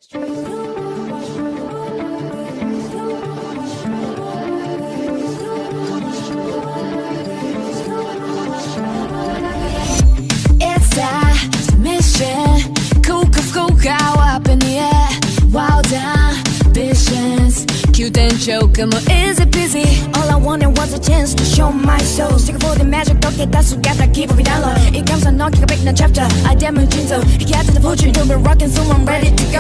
It's that mission. Cool, up in the air. Wild ambitions. Cute and joke, more easy busy. All I wanted was a chance to show my soul. Seeking for the magic, don't get that together, keep it down low. It comes on knocking a big chapter. I damn it, so he got to the fortune, you've been rocking, so I'm ready to go.